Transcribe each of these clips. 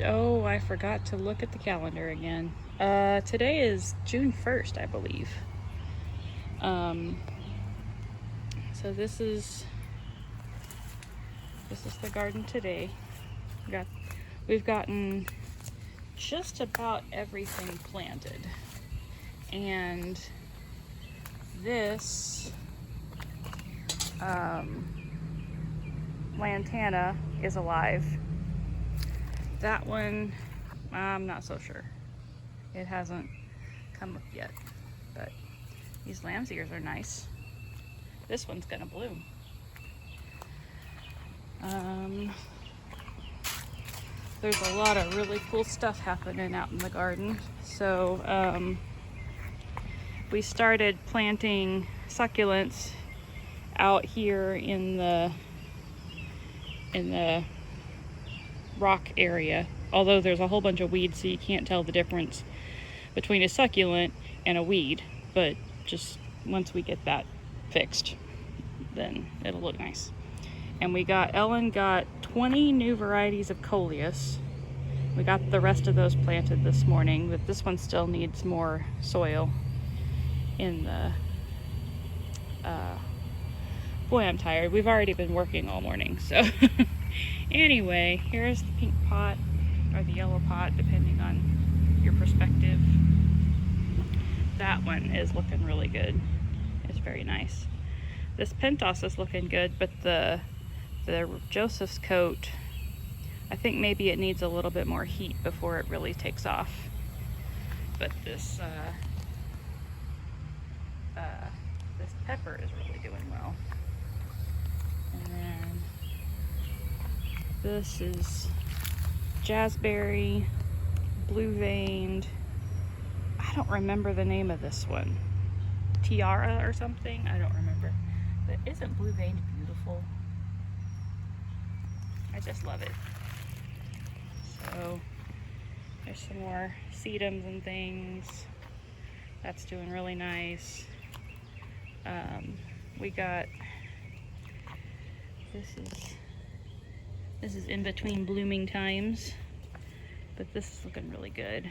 Oh, I forgot to look at the calendar again. Today is June 1st, I believe. Um, so this is the garden today. We've gotten just about everything planted, and this lantana is alive. That one, I'm not so sure. It hasn't come up yet, but these lamb's ears are nice. This one's gonna bloom. There's a lot of really cool stuff happening out in the garden. So we started planting succulents out here in the rock area. Although there's a whole bunch of weeds, so you can't tell the difference between a succulent and a weed. But just once we get that fixed, then it'll look nice. And Ellen got 20 new varieties of coleus. We got the rest of those planted this morning, but this one still needs more soil in the, boy, I'm tired. We've already been working all morning, so. Anyway, here's the pink pot, or the yellow pot, depending on your perspective. That one is looking really good. It's very nice. This pentos is looking good, but the Joseph's coat, I think maybe it needs a little bit more heat before it really takes off. But this pepper is really doing well. And then this is jazzberry, blue veined. I don't remember the name of this one. Tiara or something? I don't remember. But isn't blue veined beautiful? I just love it. So there's some more sedums and things. That's doing really nice. We got, this is in between blooming times, but this is looking really good.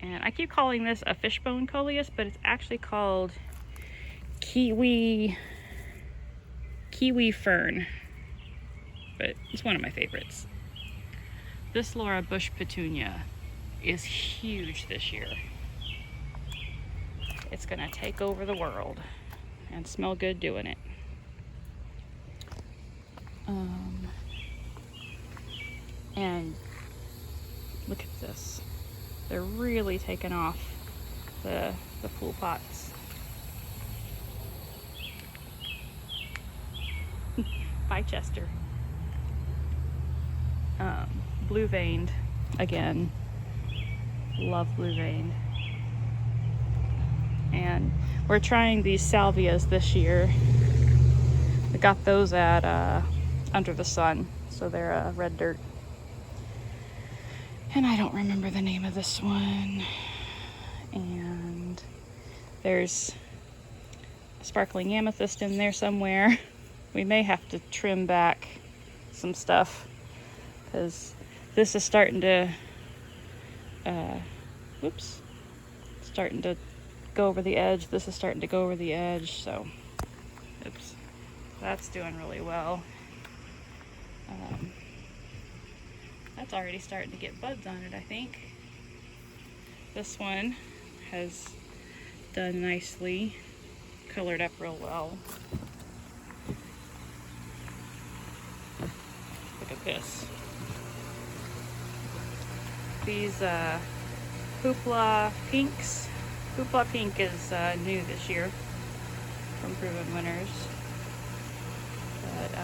And I keep calling this a fishbone coleus, but it's actually called kiwi fern. But it's one of my favorites. This Laura Bush petunia is huge this year. It's gonna take over the world and smell good doing it. And look at this. They're really taking off the pool pots. Bye, Chester. Blue veined again. Love blue veined. And we're trying these salvias this year. We got those at Under the Sun, so they're red dirt. And I don't remember the name of this one. And there's a sparkling amethyst in there somewhere. We may have to trim back some stuff because this is starting to starting to go over the edge. This is starting to go over the edge, so that's doing really well. That's already starting to get buds on it, I think. This one has done nicely, colored up real well. Look at this. These Hoopla pinks. Hoopla pink is new this year from Proven Winners. But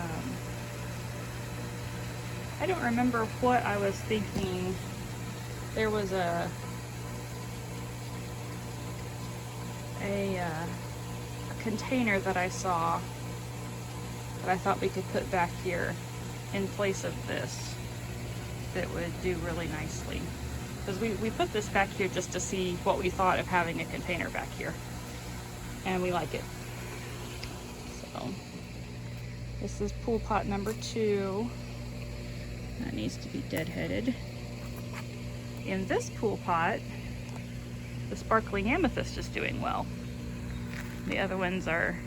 I don't remember what I was thinking. There was a container that I saw that I thought we could put back here in place of this that would do really nicely. Because we put this back here just to see what we thought of having a container back here. And we like it. So this is pool pot number 2. That needs to be deadheaded. In this pool pot, the sparkling amethyst is doing well. The other ones are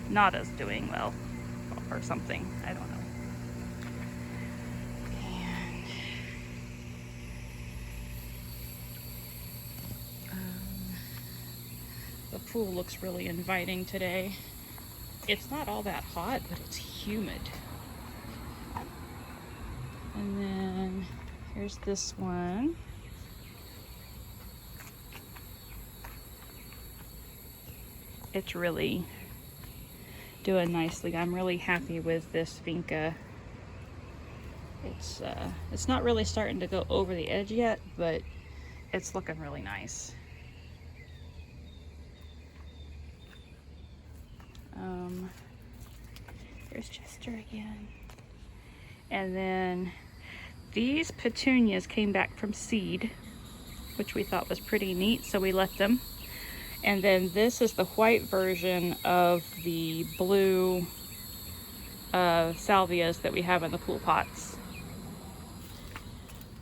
not as doing well, or something. I don't know. And the pool looks really inviting today. It's not all that hot, but it's humid. And then here's this one. It's really doing nicely. I'm really happy with this Vinca. It's not really starting to go over the edge yet, but it's looking really nice. Here's Chester again. And then these petunias came back from seed, which we thought was pretty neat, so we let them. And then this is the white version of the blue salvias that we have in the pool pots.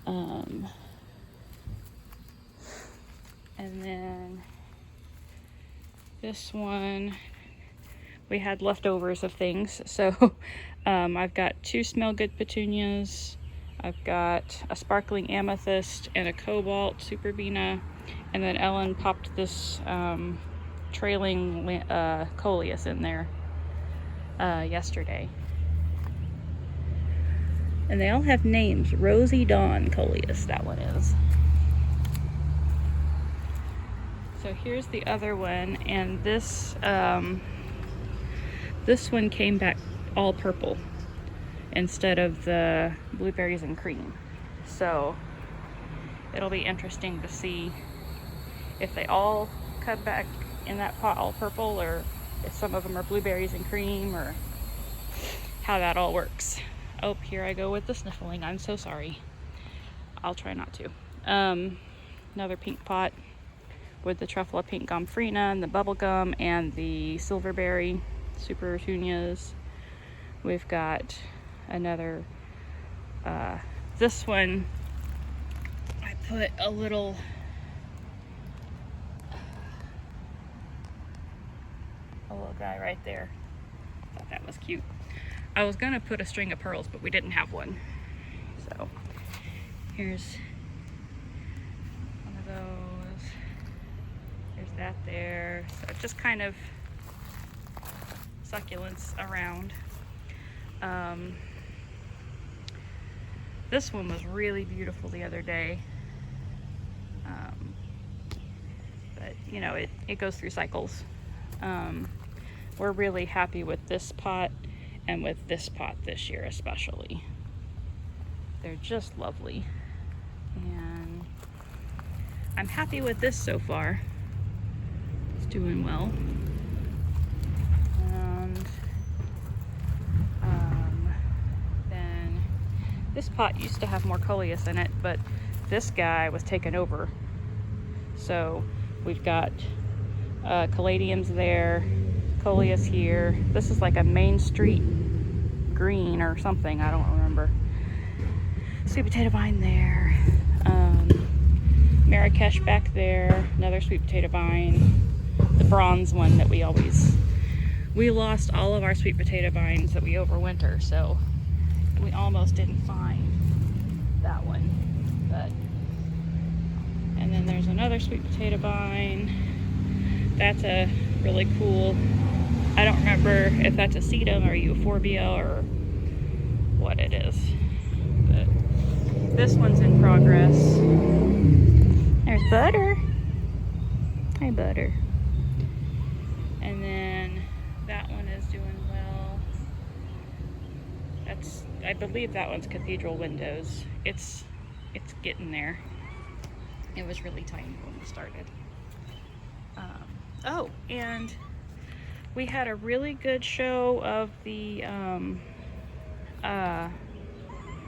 And then this one, we had leftovers of things. So I've got 2 Smell Good petunias. I've got a sparkling amethyst and a cobalt superbena. And then Ellen popped this trailing coleus in there yesterday. And they all have names. Rosie Dawn coleus, that one is. So here's the other one, and this one came back all purple instead of the blueberries and cream. So it'll be interesting to see if they all come back in that pot all purple, or if some of them are blueberries and cream, or how that all works. Oh, here I go with the sniffling. I'm so sorry. I'll try not to. Another pink pot with the truffle pink gomphrena and the bubblegum and the silverberry super petunias. We've got another, this one, I put a little guy right there. Thought that was cute. I was gonna put a string of pearls, but we didn't have one. So here's one of those. There's that there. So just kind of succulents around. This one was really beautiful the other day. But you know, it goes through cycles. We're really happy with this pot and with this pot this year especially. They're just lovely. And I'm happy with this so far. It's doing well. And then this pot used to have more coleus in it, but this guy was taken over. So we've got caladiums there, coleus here. This is like a Main Street green or something, I don't remember. Sweet potato vine there. Marrakesh back there, another sweet potato vine. The bronze one that we lost all of our sweet potato vines that we overwinter, so we almost didn't find that one. But and then there's another sweet potato vine. That's a really cool, I don't remember if that's a sedum or euphorbia or what it is, but this one's in progress. There's Butter. Hi, Butter. And then that one is doing well. I believe that one's Cathedral Windows. It's getting there. It was really tiny when we started. Oh, and we had a really good show of the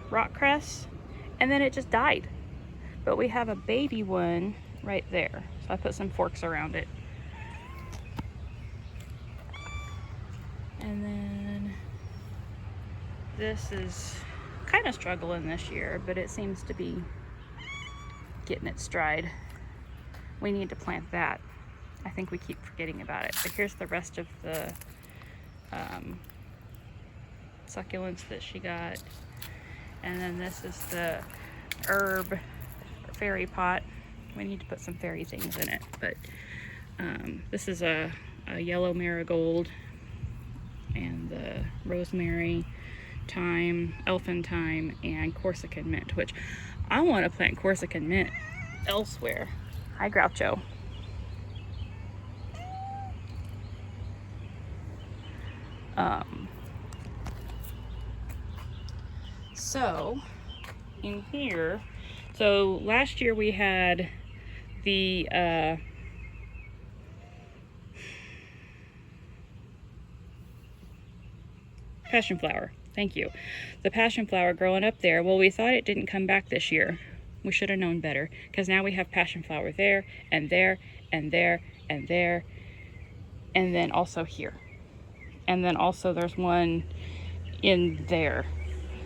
rock cress, and then it just died. But we have a baby one right there, so I put some forks around it. And then this is kind of struggling this year, but it seems to be getting its stride. We need to plant that. I think we keep forgetting about it. But here's the rest of the succulents that she got. And then this is the herb fairy pot. We need to put some fairy things in it. But this is a yellow marigold, and the rosemary, thyme, elfin thyme, and Corsican mint, which I want to plant Corsican mint elsewhere. Hi, Groucho. So in here, so last year we had the passion flower. Thank you. The passion flower growing up there. Well, we thought it didn't come back this year. We should have known better, because now we have passion flower there and there and there and there, and then also here, and then also there's one in there.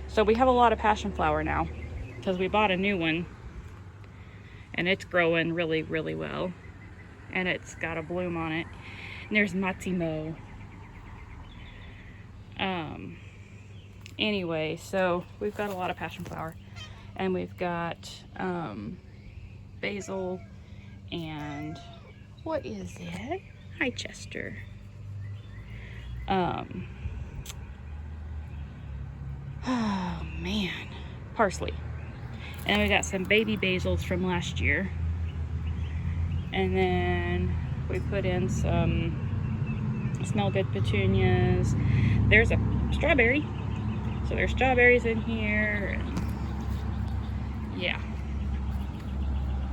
So we have a lot of passion flower now because we bought a new one, and it's growing really, really well, and it's got a bloom on it. And there's Matsimo. Anyway, so we've got a lot of passion flower, and we've got basil, and what is it? Hi, Chester. Oh man, parsley. And we got some baby basils from last year, and then we put in some smell good petunias. There's a strawberry, so there's strawberries in here, and yeah,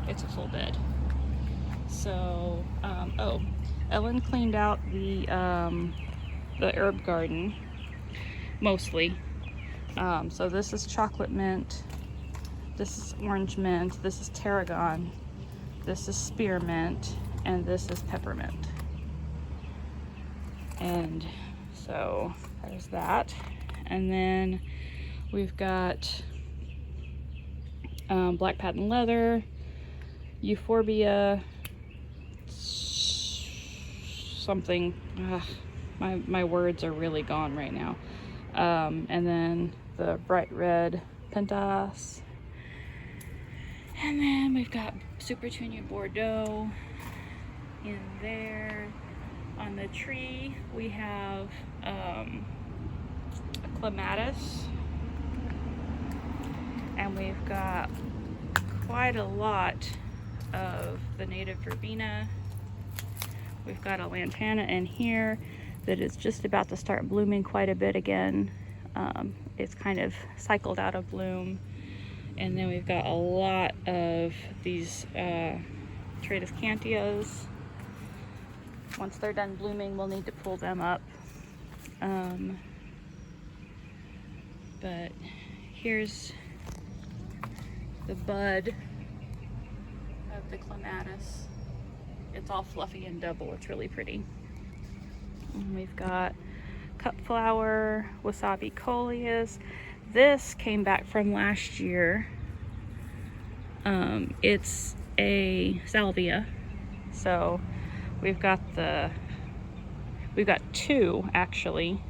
it's a full bed. So oh, Ellen cleaned out the herb garden mostly. So this is chocolate mint, this is orange mint, this is tarragon, this is spearmint, and this is peppermint. And so there's that. And then we've got black patent leather, euphorbia, something. My words are really gone right now. And then the bright red pentas. And then we've got Super Petunia Bordeaux in there. On the tree we have a clematis, and we've got quite a lot of the native verbena. We've got a lantana in here that is just about to start blooming quite a bit again. It's kind of cycled out of bloom. And then we've got a lot of these Tradescantias. Once they're done blooming, we'll need to pull them up. But here's the bud of the clematis. It's all fluffy and double. It's really pretty. And we've got cut flower, wasabi coleus. This came back from last year. It's a salvia. So we've got two actually,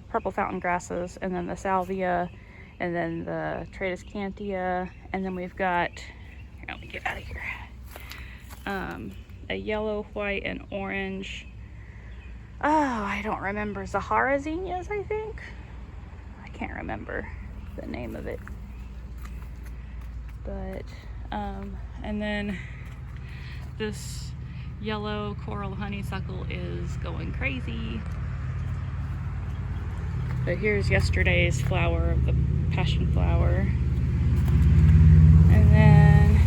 purple fountain grasses, and then the salvia, and then the Tradescantia, and then we've got, here, let me get out of here, a yellow, white, and orange, oh, I don't remember, Zahara zinnias, I think. I can't remember the name of it. But, and then this yellow coral honeysuckle is going crazy. But here's yesterday's flower of the passion flower. And then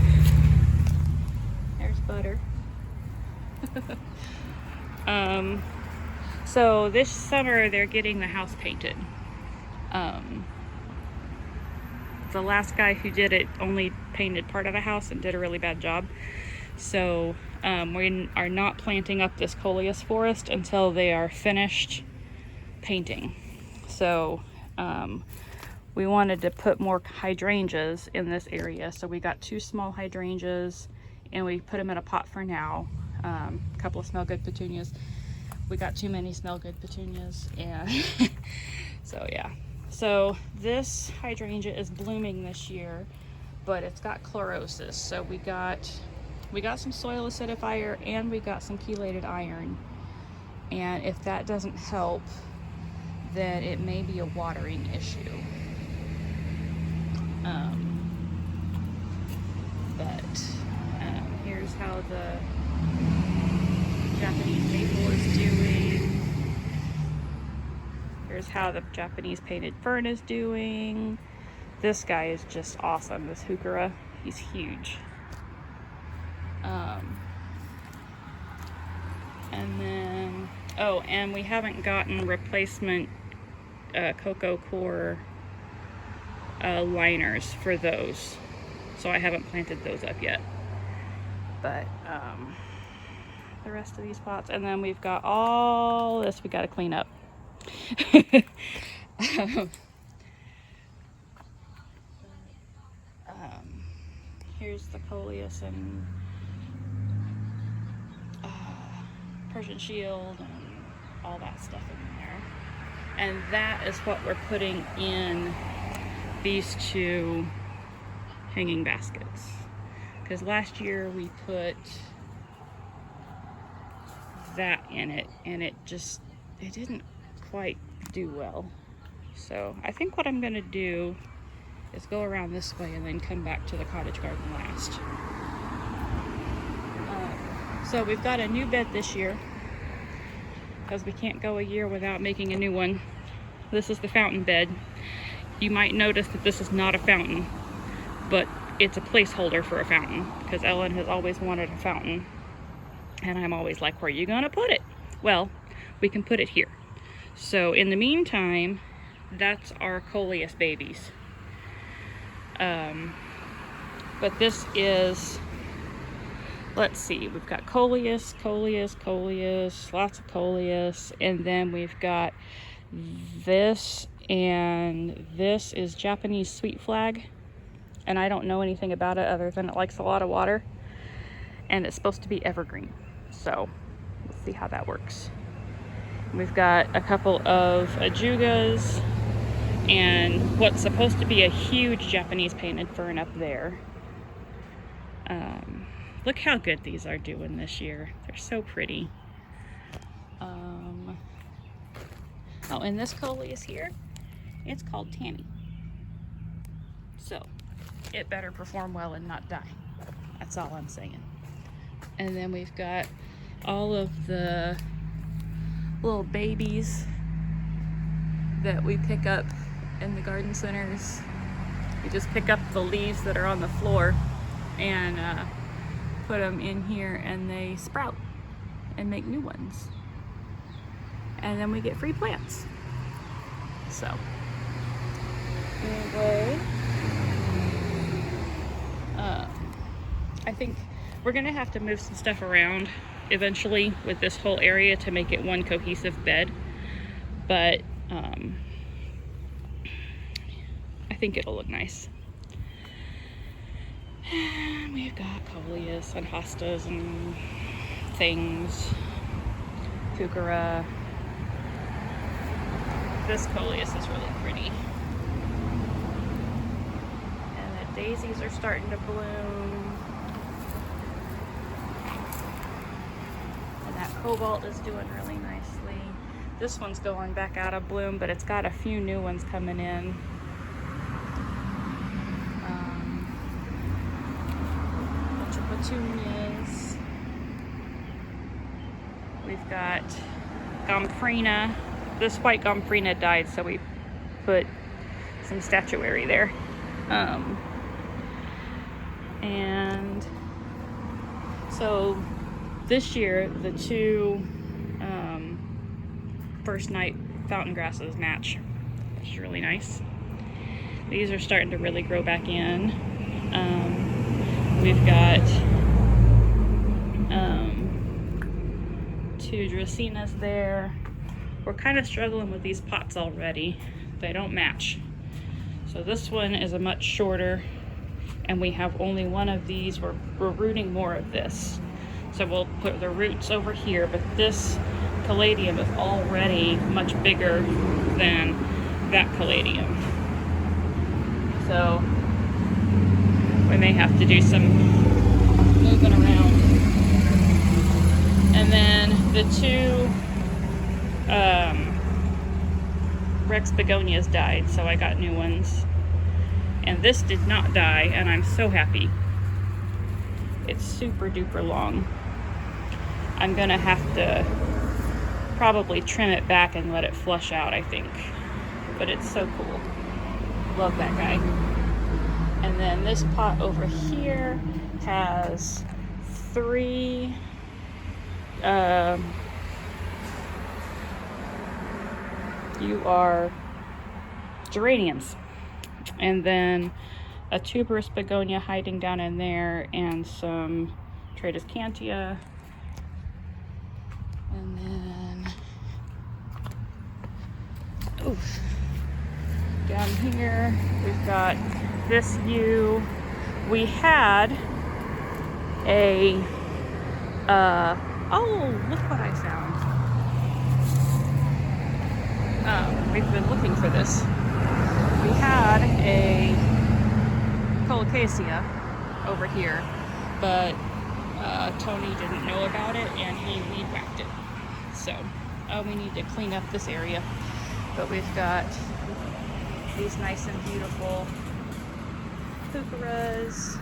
there's butter. So this summer they're getting the house painted. The last guy who did it only painted part of the house and did a really bad job. So we are not planting up this coleus forest until they are finished painting. So We wanted to put more hydrangeas in this area, so we got 2 small hydrangeas and we put them in a pot for now. A couple of smell good petunias. We got too many smell good petunias, and so yeah. So this hydrangea is blooming this year, but it's got chlorosis. So we got some soil acidifier and we got some chelated iron. And if that doesn't help, then it may be a watering issue. Here's how the Japanese maple is doing. Here's how the Japanese painted fern is doing. This guy is just awesome, this heuchera. He's huge. And then, oh, and we haven't gotten replacement cocoa core liners for those, so I haven't planted those up yet. But the rest of these pots, and then we've got all this we got to clean up. Here's the coleus and Persian shield and all that stuff in there. And that is what we're putting in these 2 hanging baskets. Because last year we put that in it and it didn't quite do well. So I think what I'm gonna do is go around this way and then come back to the cottage garden last. So we've got a new bed this year because we can't go a year without making a new one. This is the fountain bed. You might notice that this is not a fountain, but it's a placeholder for a fountain because Ellen has always wanted a fountain. And I'm always like, where are you gonna put it? Well, we can put it here. So in the meantime, that's our coleus babies. But this is, let's see, we've got coleus, lots of coleus, and then we've got this, and this is Japanese sweet flag, and I don't know anything about it other than it likes a lot of water, and it's supposed to be evergreen. So let's see how that works. We've got a couple of ajugas and what's supposed to be a huge Japanese painted fern up there. Look how good these are doing this year. They're so pretty. Oh, and this coleus here, it's called Tammy. So it better perform well and not die. That's all I'm saying. And then we've got all of the little babies that we pick up in the garden centers. We just pick up the leaves that are on the floor and put them in here, and they sprout and make new ones. And then we get free plants. So anyway, I think we're gonna have to move some stuff around eventually with this whole area to make it one cohesive bed, but I think it'll look nice. We've got coleus and hostas and things, heuchera. This coleus is really pretty. And the daisies are starting to bloom. And that cobalt is doing really nicely. This one's going back out of bloom, but it's got a few new ones coming in. Bunch of petunias. We've got gomphrena. This white gomphrena died, so we put some statuary there. And so this year, the 2 first night fountain grasses match, which is really nice. These are starting to really grow back in. We've got 2 dracaenas there. We're kind of struggling with these pots already. they don't match. So this one is a much shorter, and we have only one of these. We're rooting more of this. So we'll put the roots over here, but this caladium is already much bigger than that caladium. So we may have to do some moving around. And then the two Rex begonias died, so I got new ones. And this did not die, and I'm so happy. It's super duper long. I'm gonna have to probably trim it back and let it flush out, I think. But it's so cool. Love that guy. And then this pot over here has 3 geraniums. And then a tuberous begonia hiding down in there, and some Tradescantia. And then, oof, down here we've got this yew. We had a, oh, look what I found. We've been looking for this. We had a colocasia over here, but Tony didn't know about it and he weed whacked it. So we need to clean up this area. But we've got these nice and beautiful heucheras.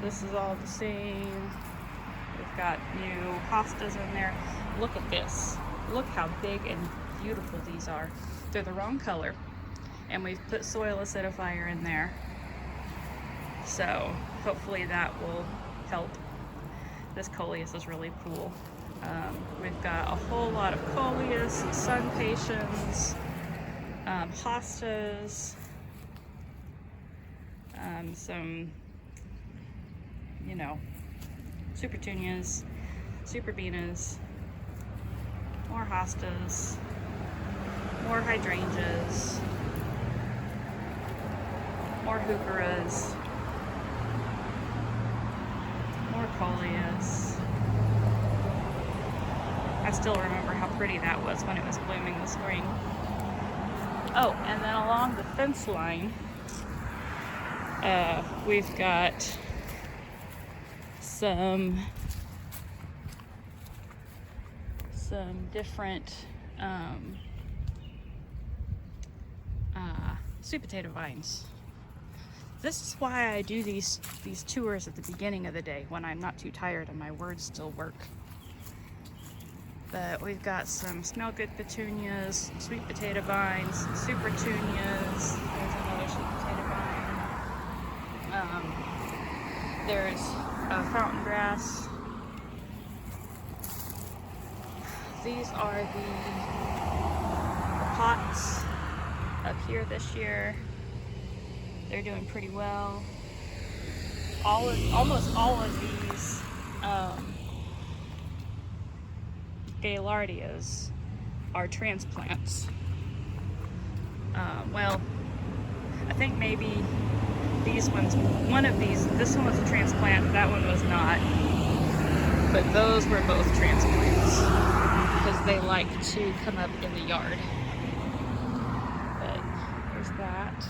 This is all the same. We've got new hostas in there. Look at this. Look how big and beautiful these are. They're the wrong color. And we've put soil acidifier in there. So hopefully that will help. This coleus is really cool. We've got a whole lot of coleus, sun patiens, hostas, some, you know, super petunias, super beanas, more hostas, more hydrangeas, more heucheras, more coleus. I still remember how pretty that was when it was blooming this spring. Oh, and then along the fence line, we've got some different sweet potato vines. This is why I do these tours at the beginning of the day when I'm not too tired and my words still work. But we've got some smell good petunias, sweet potato vines, super petunias. There's another sweet potato vine. There's fountain grass. These are the pots up here this year. They're doing pretty well. Almost all of these Gaillardias are transplants. Well, I think maybe these ones, this one was a transplant, that one was not. But those were both transplants because they like to come up in the yard. But there's that.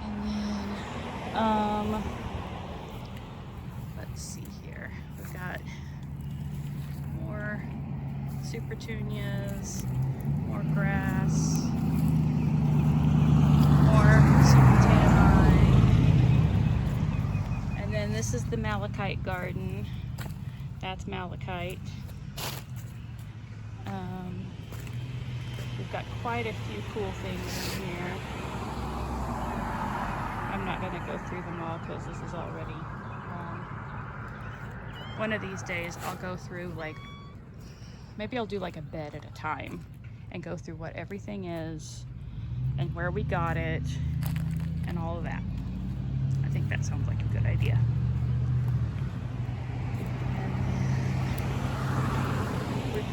And then, let's see here. We've got more super petunias, more grass, more sweet potato vine. And then this is the malachite garden. That's malachite. We've got quite a few cool things in here. I'm not going to go through them all because this is already long. One of these days I'll go through, like, maybe I'll do like a bed at a time and go through what everything is and where we got it and all of that. I think that sounds like a good idea. And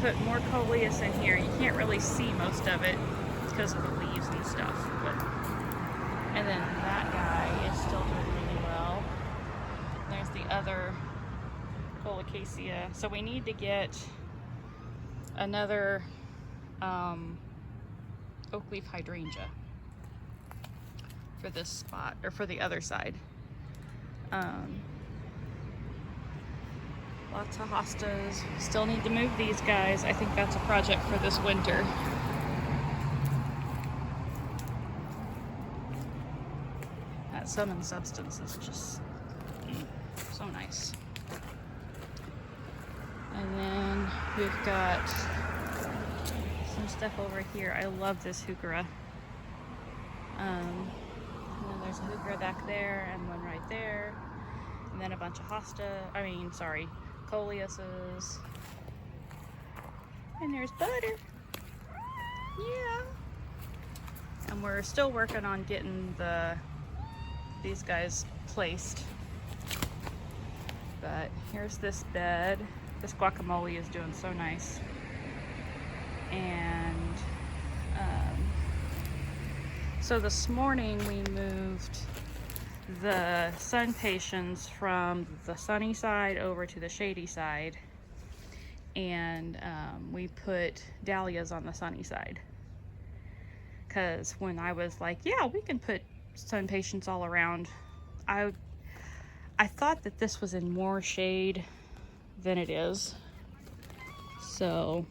put more coleus in here. You can't really see most of it because of the leaves and stuff. But and then that guy is still doing really well. There's the other colocasia. So we need to get another oak leaf hydrangea for this spot, or for the other side. Lots of hostas. Still need to move these guys. I think that's a project for this winter. That Summon Substance is just so nice. And then we've got some stuff over here. I love this heuchera. And then there's a heuchera back there and one right there. And then a bunch of coleuses. And there's Butter. Yeah. And we're still working on getting these guys placed. But here's this bed. This guacamole is doing so nice. And so this morning we moved the sun pations from the sunny side over to the shady side, and we put dahlias on the sunny side, because when I was like, yeah, we can put sun pations all around, I thought that this was in more shade than it is. So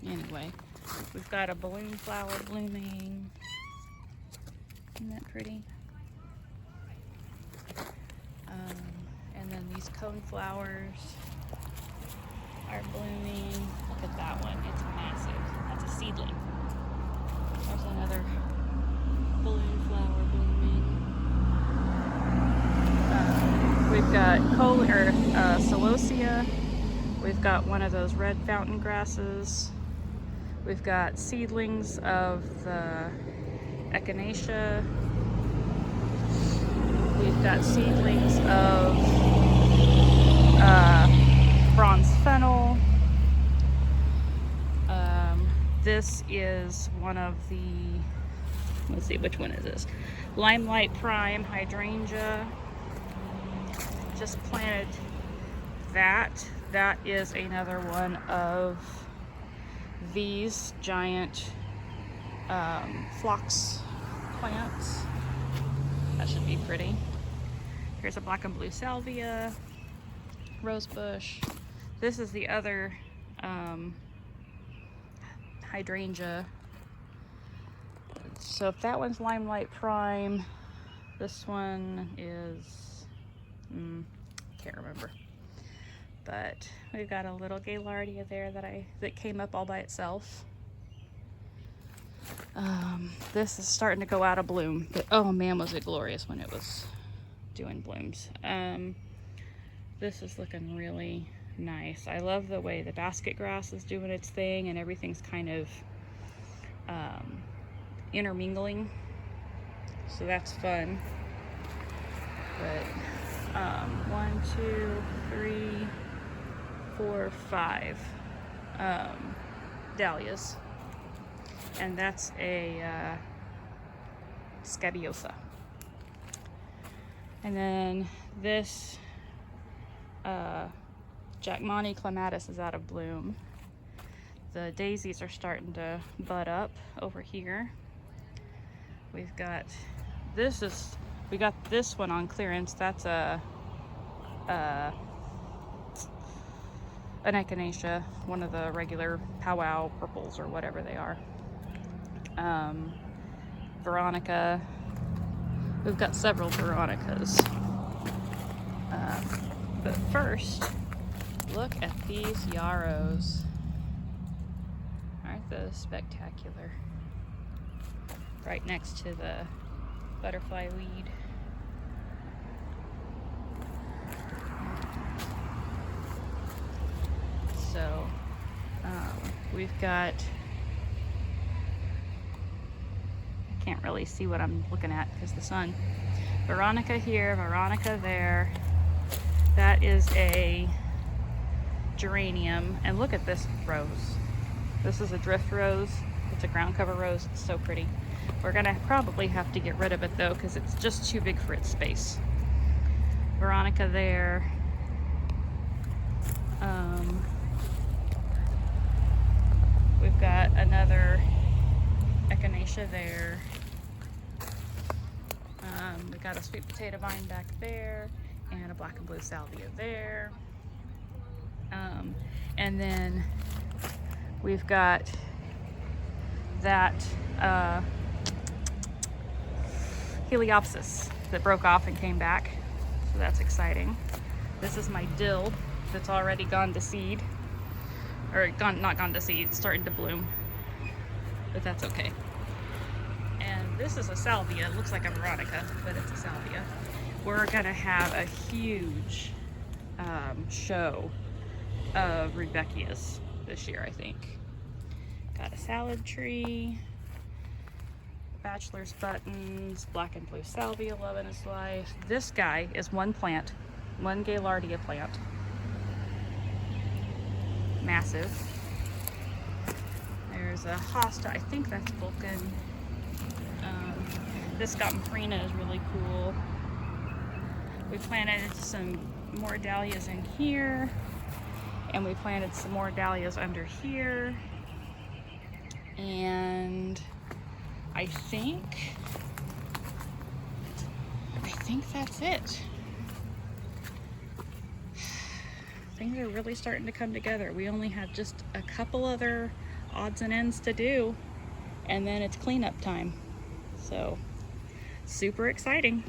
anyway, we've got a balloon flower blooming. Isn't that pretty? And then these cone flowers are blooming. Look at that one. It's massive. That's a seedling. There's another balloon flower blooming. We've got celosia. We've got one of those red fountain grasses. We've got seedlings of the echinacea. We've got seedlings of bronze fennel. This is one of the, let's see, which one is this? Limelight Prime hydrangea. Just planted that. That is another one of these giant phlox plants. That should be pretty. Here's a black and blue salvia, rose bush. This is the other hydrangea. So if that one's Limelight Prime, this one is, can't remember. But we've got a little Gaillardia there that came up all by itself. This is starting to go out of bloom, but oh man, was it glorious when it was doing blooms. This is looking really nice. I love the way the basket grass is doing its thing, and everything's kind of intermingling, so that's fun. But 1, 2, 3, 4, 5 dahlias, and that's a scabiosa. And then this Jackmani clematis is out of bloom. The daisies are starting to bud up over here. We've got we got this one on clearance. That's an echinacea, one of the regular powwow purples or whatever they are. Veronica. We've got several Veronicas. But first, look at these yarrows. Aren't those spectacular? Right next to the butterfly weed. So, we've got, I can't really see what I'm looking at because the sun. Veronica here, Veronica there. That is a geranium. And look at this rose. This is a drift rose. It's a ground cover rose. It's so pretty. We're gonna probably have to get rid of it though, because it's just too big for its space. Veronica there. We've got another echinacea there. We got a sweet potato vine back there, and a black and blue salvia there. And then we've got that Heliopsis that broke off and came back, so that's exciting. This is my dill that's already gone to seed, or not gone to seed, it's starting to bloom, but that's okay. And this is a salvia. It looks like a Veronica, but it's a salvia. We're gonna have a huge show of Rudbeckias this year, I think. Got a salad tree, bachelor's buttons, black and blue salvia, loving his life. This guy is one plant, one Gaillardia plant. Massive. There's a hosta, I think that's Vulcan. This Gomphrena is really cool. We planted some more dahlias in here, and we planted some more dahlias under here. And I think that's it. Things are really starting to come together. We only have just a couple other odds and ends to do, and then it's cleanup time. So, super exciting.